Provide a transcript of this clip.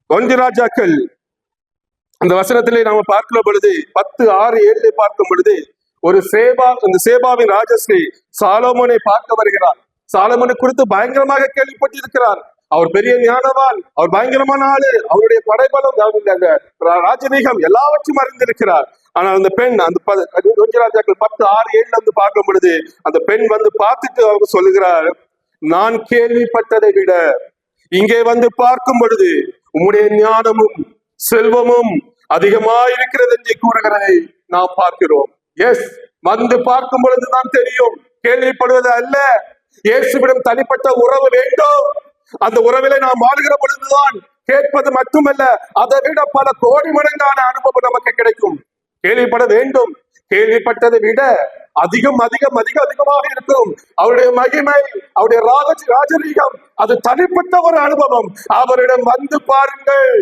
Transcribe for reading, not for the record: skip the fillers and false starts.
ஒன்று ராஜாக்கள் அந்த வசனத்திலே நாம பார்க்கிற பொழுது 10:6-7 பார்க்கும் பொழுது ஒரு சேபா, அந்த சேபாவின் ராஜஸ்ரீ சாலோமோனை பார்க்க வருகிறார். சாலோமோனை குறித்து பயங்கரமாக கேள்விப்பட்டிருக்கிறார். அவர் பெரிய ஞானவான், அவர் பயங்கரமான ஆளு, அவருடைய படைபலம், அந்த ராஜரீகம் எல்லாவற்றையும் அறிந்திருக்கிறார். ஆனால் அந்த பெண் அந்த ஒன்று ராஜாக்கள் 10:6-7 வந்து பார்க்கும் பொழுது அந்த பெண் வந்து பார்த்துட்டு அவங்க சொல்லுகிறார், நான் கேள்விப்பட்டதை விட இங்கே வந்து பார்க்கும் பொழுது உம்முடைய ஞானமும் செல்வமும் அதிகமாயிருக்கிறது என்று கூறுகிறதை நாம் பார்க்கிறோம். எஸ், வந்து பார்க்கும் பொழுதுதான் தெரியும், கேள்விப்படுவது அல்ல. இயேசுவிடம் தனிப்பட்ட உறவு வேண்டும். அந்த உறவிலே நாம் வாழ்கிற பொழுதுதான் கேட்பது மட்டுமல்ல, அதை விட பல கோடி மடங்கான அனுபவம் நமக்கு கிடைக்கும். கேள்விப்பட வேண்டும், கேள்விப்பட்டதை விட அதிகம் அதிகம் அதிக அதிகமாக இருக்கும். அவருடைய மகிமை, அவருடைய ராஜரீகம், அது தனிப்பட்ட ஒரு அனுபவம். அவரிடம் வந்து பாருங்கள்.